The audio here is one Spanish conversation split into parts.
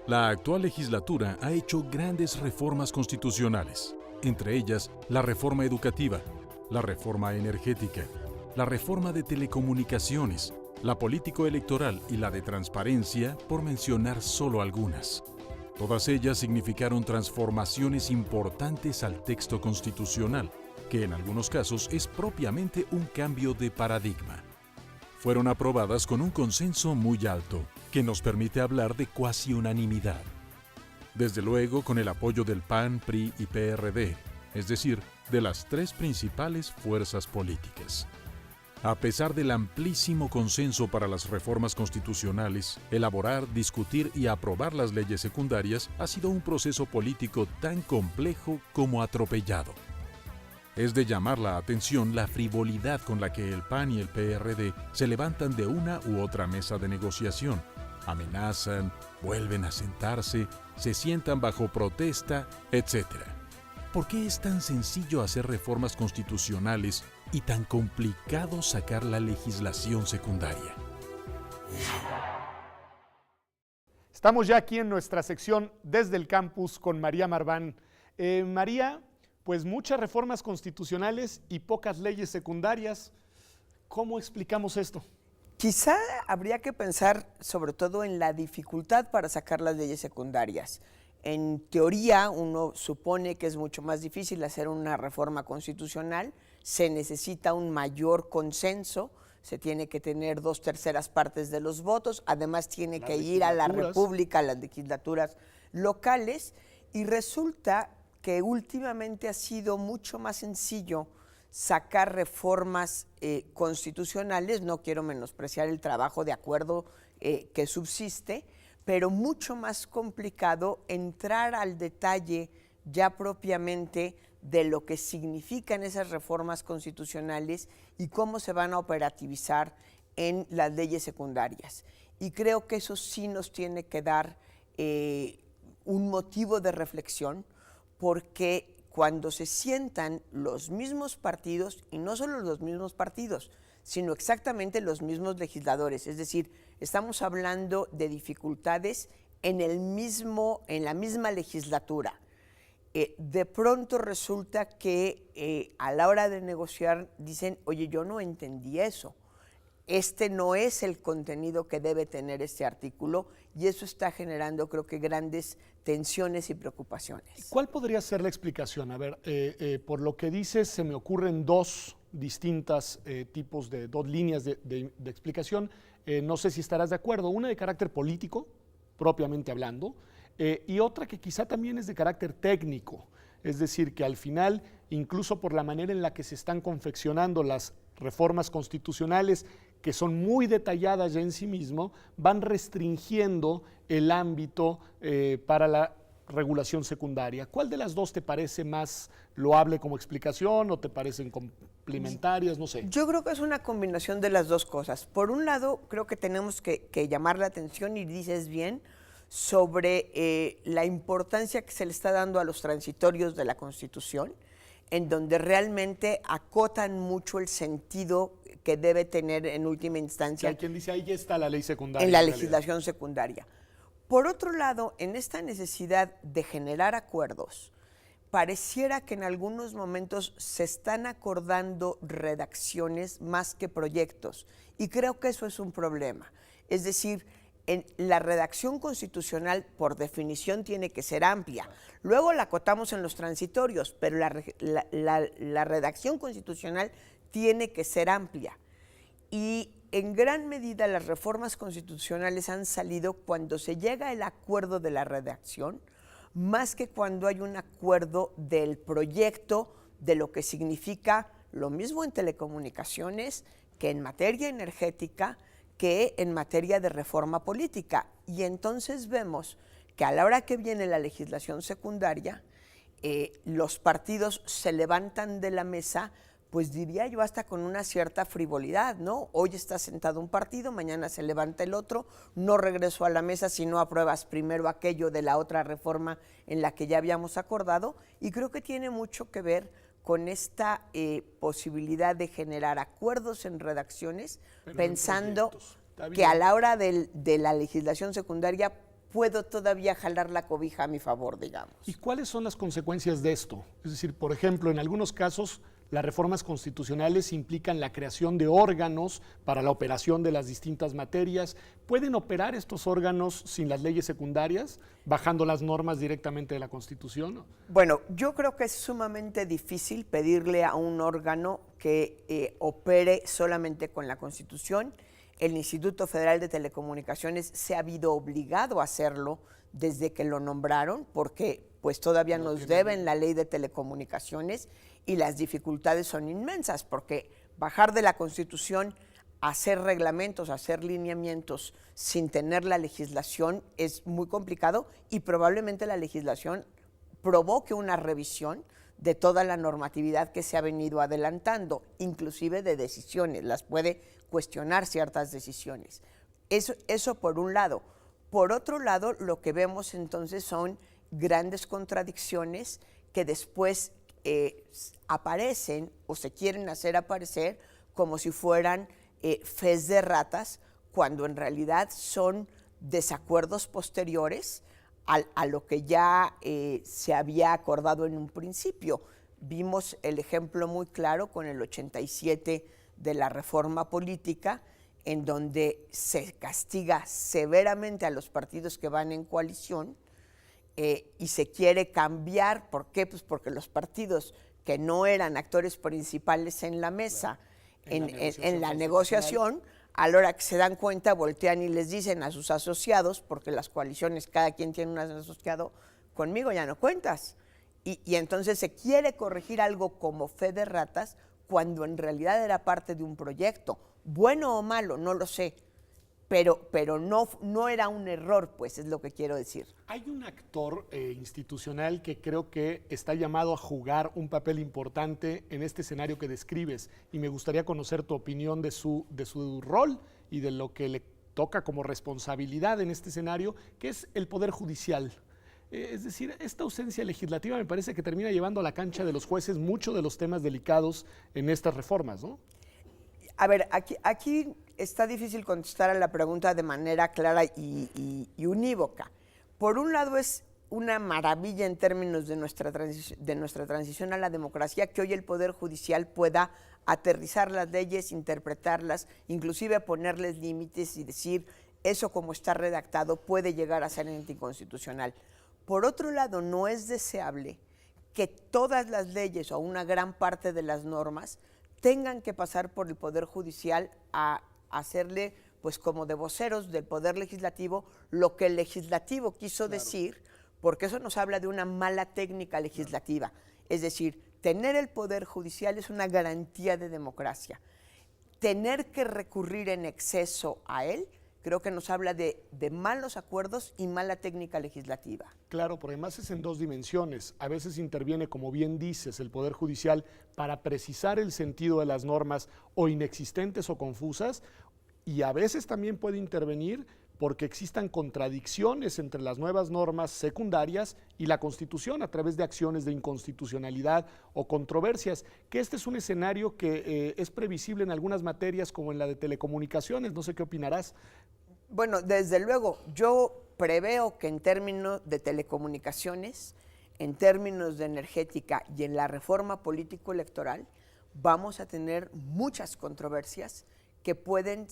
La actual legislatura ha hecho grandes reformas constitucionales, entre ellas la reforma educativa, la reforma energética, la reforma de telecomunicaciones, la político-electoral y la de transparencia, por mencionar solo algunas. Todas ellas significaron transformaciones importantes al texto constitucional, que en algunos casos es propiamente un cambio de paradigma. Fueron aprobadas con un consenso muy alto, que nos permite hablar de cuasi unanimidad. Desde luego con el apoyo del PAN, PRI y PRD, es decir, de las tres principales fuerzas políticas. A pesar del amplísimo consenso para las reformas constitucionales, elaborar, discutir y aprobar las leyes secundarias ha sido un proceso político tan complejo como atropellado. Es de llamar la atención la frivolidad con la que el PAN y el PRD se levantan de una u otra mesa de negociación, amenazan, vuelven a sentarse, se sientan bajo protesta, etc. ¿Por qué es tan sencillo hacer reformas constitucionales y tan complicado sacar la legislación secundaria? Estamos ya aquí en nuestra sección Desde el Campus con María Marván. María, pues muchas reformas constitucionales y pocas leyes secundarias. ¿Cómo explicamos esto? Quizá habría que pensar sobre todo en la dificultad para sacar las leyes secundarias. En teoría, uno supone que es mucho más difícil hacer una reforma constitucional, se necesita un mayor consenso, se tiene que tener 2/3 partes de los votos, además tiene que ir a la República, a las legislaturas locales, y resulta que últimamente ha sido mucho más sencillo sacar reformas constitucionales. No quiero menospreciar el trabajo de acuerdo que subsiste, pero mucho más complicado entrar al detalle ya propiamente de lo que significan esas reformas constitucionales y cómo se van a operativizar en las leyes secundarias. Y creo que eso sí nos tiene que dar un motivo de reflexión, porque cuando se sientan los mismos partidos, y no solo los mismos partidos, sino exactamente los mismos legisladores, es decir, estamos hablando de dificultades en la misma legislatura. De pronto resulta que a la hora de negociar dicen, oye, yo no entendí eso, este no es el contenido que debe tener este artículo, y eso está generando, creo que, grandes tensiones y preocupaciones. ¿Cuál podría ser la explicación? A ver, por lo que dices, se me ocurren dos distintas tipos de dos líneas de explicación. No sé si estarás de acuerdo. Una de carácter político, propiamente hablando, y otra que quizá también es de carácter técnico. Es decir, que al final, incluso por la manera en la que se están confeccionando las reformas constitucionales, que son muy detalladas ya en sí mismo, van restringiendo el ámbito para la regulación secundaria. ¿Cuál de las dos te parece más loable como explicación o te parecen complementarias? No sé. Yo creo que es una combinación de las dos cosas. Por un lado, creo que tenemos que llamar la atención, y dices bien, sobre la importancia que se le está dando a los transitorios de la Constitución, en donde realmente acotan mucho el sentido que debe tener en última instancia. Hay quien dice, ahí ya está la ley secundaria. En la legislación secundaria. Por otro lado, en esta necesidad de generar acuerdos, pareciera que en algunos momentos se están acordando redacciones más que proyectos, y creo que eso es un problema. Es decir, en la redacción constitucional, por definición, tiene que ser amplia. Luego la acotamos en los transitorios, pero la redacción constitucional tiene que ser amplia. Y en gran medida las reformas constitucionales han salido cuando se llega al acuerdo de la redacción, más que cuando hay un acuerdo del proyecto, de lo que significa lo mismo en telecomunicaciones que en materia energética, que en materia de reforma política. Y entonces vemos que a la hora que viene la legislación secundaria, los partidos se levantan de la mesa, pues diría yo hasta con una cierta frivolidad, ¿no? Hoy está sentado un partido, mañana se levanta el otro, no regreso a la mesa si no apruebas primero aquello de la otra reforma en la que ya habíamos acordado, y creo que tiene mucho que ver con esta posibilidad de generar acuerdos en redacciones, pero pensando que a la hora de la legislación secundaria puedo todavía jalar la cobija a mi favor, digamos. ¿Y cuáles son las consecuencias de esto? Es decir, por ejemplo, en algunos casos las reformas constitucionales implican la creación de órganos para la operación de las distintas materias. ¿Pueden operar estos órganos sin las leyes secundarias, bajando las normas directamente de la Constitución? Bueno, yo creo que es sumamente difícil pedirle a un órgano que opere solamente con la Constitución. El Instituto Federal de Telecomunicaciones se ha visto obligado a hacerlo desde que lo nombraron, porque pues todavía nos deben la ley de telecomunicaciones y las dificultades son inmensas, porque bajar de la Constitución, hacer reglamentos, hacer lineamientos sin tener la legislación es muy complicado, y probablemente la legislación provoque una revisión de toda la normatividad que se ha venido adelantando, inclusive de decisiones, las puede cuestionar ciertas decisiones. Eso por un lado. Por otro lado, lo que vemos entonces son grandes contradicciones que después aparecen o se quieren hacer aparecer como si fueran fes de ratas, cuando en realidad son desacuerdos posteriores a lo que ya se había acordado en un principio. Vimos el ejemplo muy claro con el 87 de la reforma política, en donde se castiga severamente a los partidos que van en coalición, y se quiere cambiar. ¿Por qué? Pues porque los partidos que no eran actores principales en la mesa, en la negociación, a la hora que se dan cuenta, voltean y les dicen a sus asociados, porque las coaliciones, cada quien tiene un asociado, conmigo ya no cuentas. Y entonces se quiere corregir algo como fe de ratas, cuando en realidad era parte de un proyecto, bueno o malo, no lo sé, pero no era un error, pues, es lo que quiero decir. Hay un actor institucional que creo que está llamado a jugar un papel importante en este escenario que describes, y me gustaría conocer tu opinión de su rol y de lo que le toca como responsabilidad en este escenario, que es el Poder Judicial. Es decir, esta ausencia legislativa me parece que termina llevando a la cancha de los jueces muchos de los temas delicados en estas reformas, ¿no? A ver, aquí está difícil contestar a la pregunta de manera clara y unívoca. Por un lado, es una maravilla en términos de nuestra transición a la democracia que hoy el Poder Judicial pueda aterrizar las leyes, interpretarlas, inclusive ponerles límites y decir, eso como está redactado puede llegar a ser anticonstitucional. Por otro lado, no es deseable que todas las leyes o una gran parte de las normas tengan que pasar por el Poder Judicial a hacerle, pues como de voceros del Poder Legislativo, lo que el Legislativo quiso decir, porque eso nos habla de una mala técnica legislativa. Es decir, tener el Poder Judicial es una garantía de democracia. Tener que recurrir en exceso a él, creo que nos habla de malos acuerdos y mala técnica legislativa. Claro, porque además es en dos dimensiones. A veces interviene, como bien dices, el Poder Judicial para precisar el sentido de las normas o inexistentes o confusas, y a veces también puede intervenir porque existan contradicciones entre las nuevas normas secundarias y la Constitución a través de acciones de inconstitucionalidad o controversias, que este es un escenario que es previsible en algunas materias como en la de telecomunicaciones. No sé qué opinarás. Bueno, desde luego, yo preveo que en términos de telecomunicaciones, en términos de energética y en la reforma político-electoral, vamos a tener muchas controversias que pueden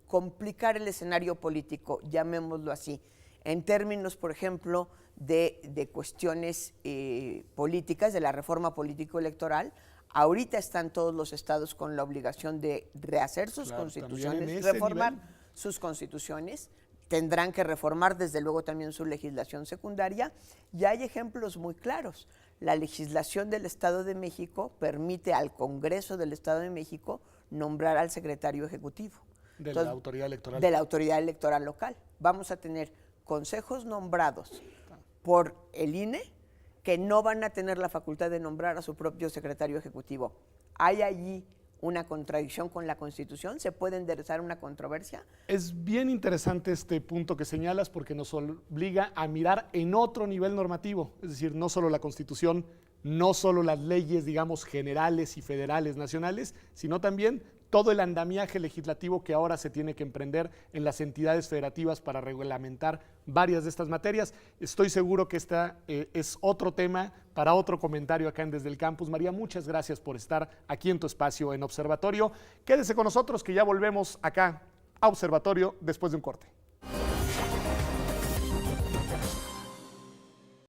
complicar el escenario político, llamémoslo así, en términos, por ejemplo, de cuestiones políticas, de la reforma político-electoral. Ahorita están todos los estados con la obligación de rehacer sus constituciones, reformar sus constituciones, tendrán que reformar desde luego también su legislación secundaria, y hay ejemplos muy claros. La legislación del Estado de México permite al Congreso del Estado de México nombrar al secretario ejecutivo. La autoridad electoral. De la autoridad electoral local. Vamos a tener consejos nombrados por el INE que no van a tener la facultad de nombrar a su propio secretario ejecutivo. ¿Hay allí una contradicción con la Constitución? ¿Se puede enderezar una controversia? Es bien interesante este punto que señalas, porque nos obliga a mirar en otro nivel normativo, es decir, no solo la Constitución, no solo las leyes, digamos, generales y federales nacionales, sino también todo el andamiaje legislativo que ahora se tiene que emprender en las entidades federativas para reglamentar varias de estas materias. Estoy seguro que esta es otro tema para otro comentario acá en Desde el Campus. María, muchas gracias por estar aquí en tu espacio en Observatorio. Quédese con nosotros que ya volvemos acá a Observatorio después de un corte.